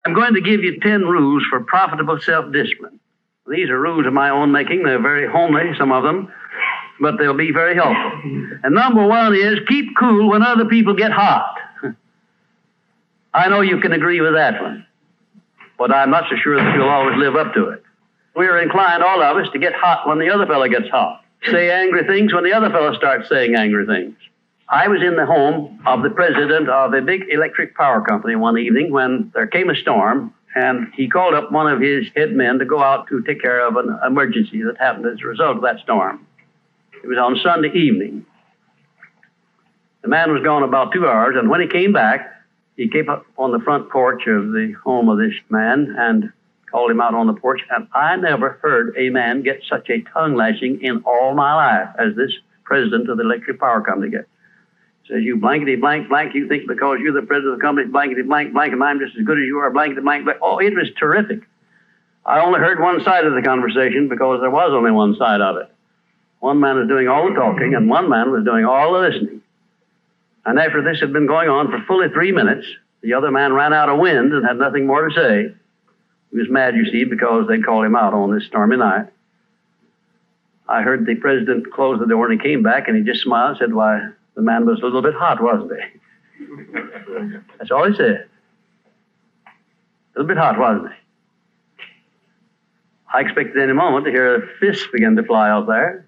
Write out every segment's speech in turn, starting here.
I'm going to give you 10 rules for profitable self-discipline. These are rules of my own making. They're very homely, some of them, but they'll be very helpful. And number one is keep cool when other people get hot. I know you can agree with that one, but I'm not so sure that you'll always live up to it. We're inclined, all of us, to get hot when the other fellow gets hot. Say angry things when the other fellow starts saying angry things. I was in the home of the president of a big electric power company one evening when there came a storm, and he called up one of his head men to go out to take care of an emergency that happened as a result of that storm. It was on Sunday evening. The man was gone about 2 hours, and when he came back, he came up on the front porch of the home of this man and called him out on the porch, and I never heard a man get such a tongue lashing in all my life as this president of the electric power company gets. Says, you blankety blank blank, you think because you're the president of the company, blankety blank blank, and I'm just as good as you are, blankety blank blank. Oh, it was terrific. I only heard one side of the conversation because there was only one side of it. One man was doing all the talking, and one man was doing all the listening. And after this had been going on for fully 3 minutes, the other man ran out of wind and had nothing more to say. He was mad, you see, because they'd called him out on this stormy night. I heard the president close the door, and he came back, and he just smiled and said, why, the man was a little bit hot, wasn't he? That's all he said. A little bit hot, wasn't he? I expected any moment to hear a fist begin to fly out there.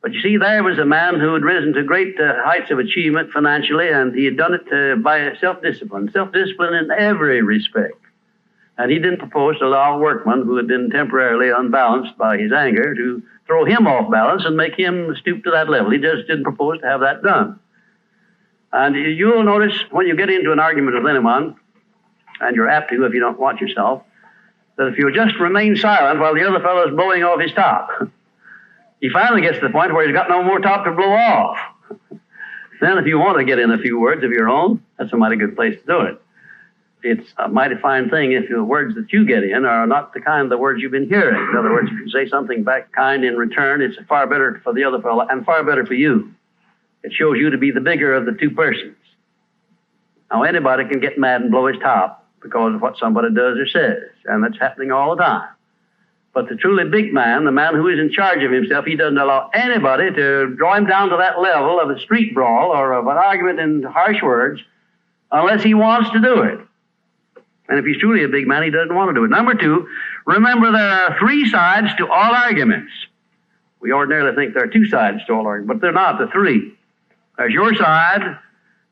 But you see, there was a man who had risen to great heights of achievement financially, and he had done it by self-discipline in every respect. And he didn't propose to allow a workman who had been temporarily unbalanced by his anger to throw him off balance and make him stoop to that level. He just didn't propose to have that done. And you'll notice when you get into an argument with anyone, and you're apt to if you don't watch yourself, that if you just remain silent while the other fellow is blowing off his top, he finally gets to the point where he's got no more top to blow off. Then if you want to get in a few words of your own, that's a mighty good place to do it. It's a mighty fine thing if the words that you get in are not the kind of the words you've been hearing. In other words, if you say something back kind in return, it's far better for the other fellow and far better for you. It shows you to be the bigger of the two persons. Now, anybody can get mad and blow his top because of what somebody does or says, and that's happening all the time. But the truly big man, the man who is in charge of himself, he doesn't allow anybody to draw him down to that level of a street brawl or of an argument in harsh words unless he wants to do it. And if he's truly a big man, he doesn't want to do it. Number two, remember there are 3 sides to all arguments. We ordinarily think there are 2 sides to all arguments, but they're not, the 3. There's your side,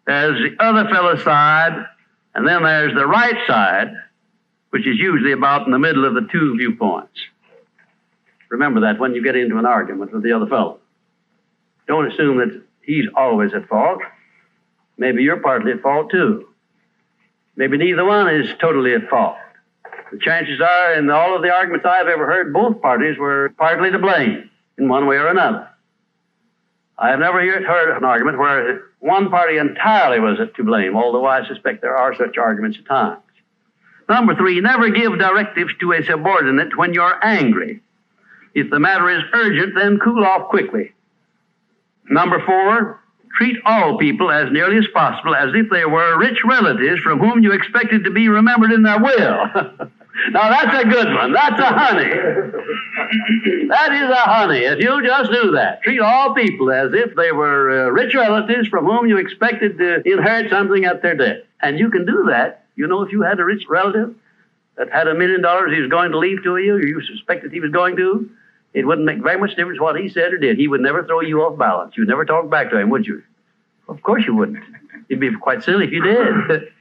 there's the other fellow's side, and then there's the right side, which is usually about in the middle of the 2 viewpoints. Remember that when you get into an argument with the other fellow. Don't assume that he's always at fault. Maybe you're partly at fault too. Maybe neither one is totally at fault. The chances are, in all of the arguments I've ever heard, both parties were partly to blame in one way or another. I have never heard an argument where one party entirely was to blame, although I suspect there are such arguments at times. Number 3, never give directives to a subordinate when you're angry. If the matter is urgent, then cool off quickly. Number 4, treat all people as nearly as possible as if they were rich relatives from whom you expected to be remembered in their will. Now, that's a good one. That's a honey. That is a honey. If you just do that, treat all people as if they were rich relatives from whom you expected to inherit something at their death. And you can do that. You know, if you had a rich relative that had $1 million he was going to leave to you, or you suspected he was going to, it wouldn't make very much difference what he said or did. He would never throw you off balance. You'd never talk back to him, would you? Of course you wouldn't. You'd be quite silly if you did.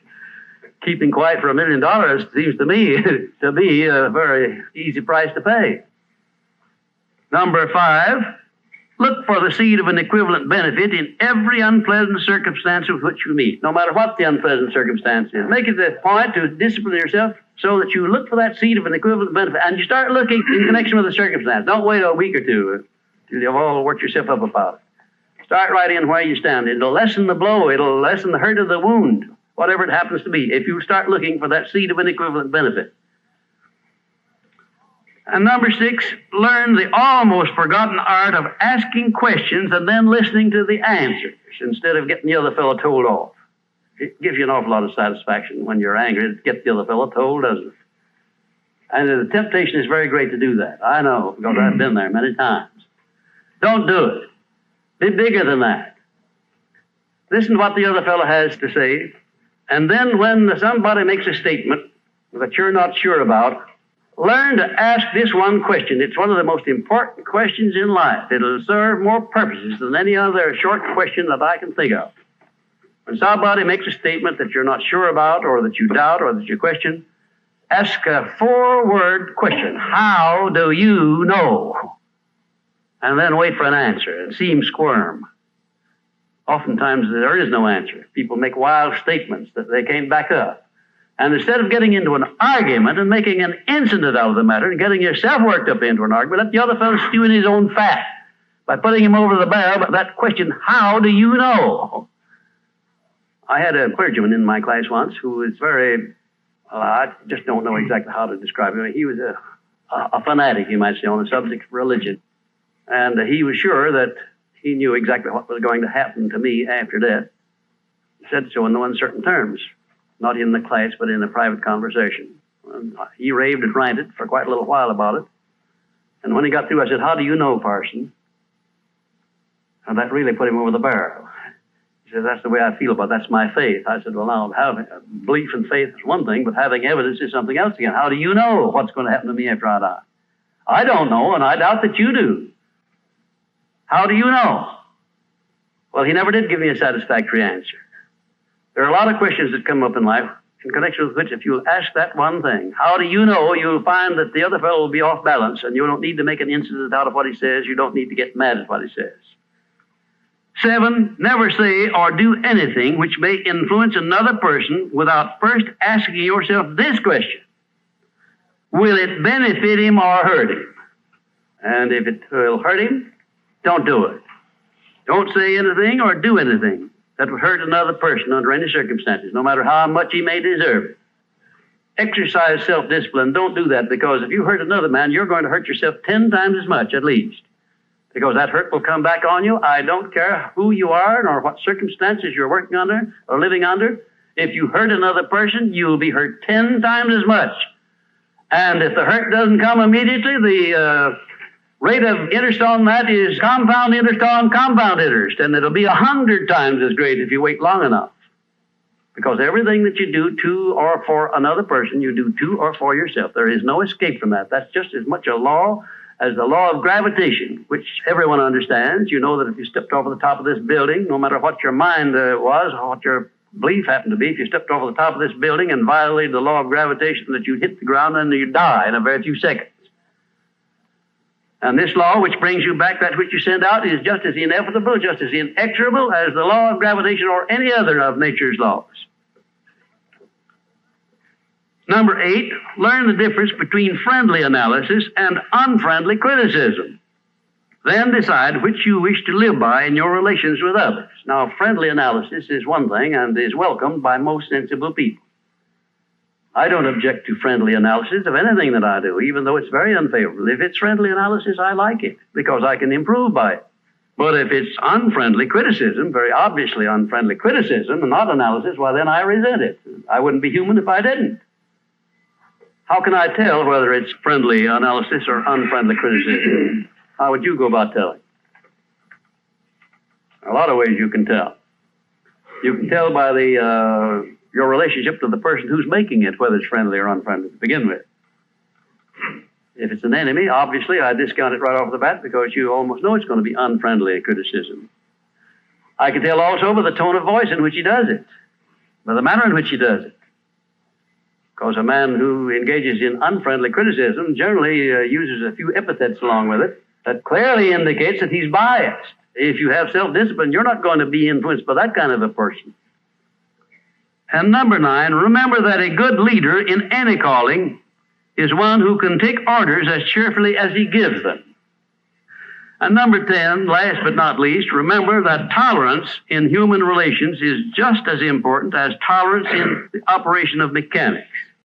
Keeping quiet for $1 million seems to me to be a very easy price to pay. Number 5, look for the seed of an equivalent benefit in every unpleasant circumstance with which you meet, no matter what the unpleasant circumstance is. Make it a point to discipline yourself so that you look for that seed of an equivalent benefit, and you start looking in connection with the circumstance. Don't wait a week or two till you've all worked yourself up about it. Start right in where you stand. It'll lessen the blow. It'll lessen the hurt of the wound, whatever it happens to be, if you start looking for that seed of an equivalent benefit. And number 6, learn the almost forgotten art of asking questions and then listening to the answers instead of getting the other fellow told off. It gives you an awful lot of satisfaction when you're angry to get the other fellow told, doesn't it? And the temptation is very great to do that. I know, because I've been there many times. Don't do it. Be bigger than that. Listen to what the other fellow has to say, and then when somebody makes a statement that you're not sure about, learn to ask this one question. It's one of the most important questions in life. It'll serve more purposes than any other short question that I can think of. When somebody makes a statement that you're not sure about, or that you doubt, or that you question, ask a 4-word question. How do you know? And then wait for an answer and see him squirm. Oftentimes there is no answer. People make wild statements that they can't back up. And instead of getting into an argument and making an incident out of the matter and getting yourself worked up into an argument, let the other fellow stew in his own fat by putting him over the barrel. But that question, how do you know? I had a clergyman in my class once who was very, I just don't know exactly how to describe him. He was a fanatic, you might say, on the subject of religion. And he was sure that he knew exactly what was going to happen to me after death. He said so in no uncertain terms, not in the class, but in a private conversation. And he raved and ranted for quite a little while about it. And when he got through, I said, how do you know, parson? And that really put him over the barrel. He said, that's the way I feel about it. That's my faith. I said, well, now, having belief and faith is one thing, but having evidence is something else again. How do you know what's going to happen to me after I die? I don't know, and I doubt that you do. How do you know? Well, he never did give me a satisfactory answer. There are a lot of questions that come up in life in connection with which, if you'll ask that one thing, how do you know, you'll find that the other fellow will be off balance, and you don't need to make an incident out of what he says. You don't need to get mad at what he says. 7, never say or do anything which may influence another person without first asking yourself this question. Will it benefit him or hurt him? And if it will hurt him, don't do it. Don't say anything or do anything that would hurt another person under any circumstances, no matter how much he may deserve it. Exercise self-discipline. Don't do that, because if you hurt another man, you're going to hurt yourself 10 times as much, at least. Because that hurt will come back on you. I don't care who you are nor what circumstances you're working under or living under. If you hurt another person, you'll be hurt 10 times as much. And if the hurt doesn't come immediately, the rate of interest on that is compound interest on compound interest, and it'll be 100 times as great if you wait long enough. Because everything that you do to or for another person, you do to or for yourself. There is no escape from that. That's just as much a law as the law of gravitation, which everyone understands. You know that if you stepped over the top of this building, no matter what your mind was or what your belief happened to be, if you stepped over the top of this building and violated the law of gravitation, that you'd hit the ground and you'd die in a very few seconds. And this law, which brings you back that which you send out, is just as inevitable, just as inexorable as the law of gravitation or any other of nature's laws. Number 8, learn the difference between friendly analysis and unfriendly criticism. Then decide which you wish to live by in your relations with others. Now, friendly analysis is one thing and is welcomed by most sensible people. I don't object to friendly analysis of anything that I do, even though it's very unfavorable. If it's friendly analysis, I like it, because I can improve by it. But if it's unfriendly criticism, very obviously unfriendly criticism, and not analysis, well, then I resent it. I wouldn't be human if I didn't. How can I tell whether it's friendly analysis or unfriendly criticism? How would you go about telling? A lot of ways you can tell. You can tell by your relationship to the person who's making it, whether it's friendly or unfriendly to begin with. If it's an enemy, obviously I discount it right off the bat, because you almost know it's going to be unfriendly criticism. I can tell also by the tone of voice in which he does it, by the manner in which he does it. Because a man who engages in unfriendly criticism generally uses a few epithets along with it that clearly indicates that he's biased. If you have self-discipline, you're not going to be influenced by that kind of a person. And number 9, remember that a good leader in any calling is one who can take orders as cheerfully as he gives them. And number 10, last but not least, remember that tolerance in human relations is just as important as tolerance in the operation of mechanics.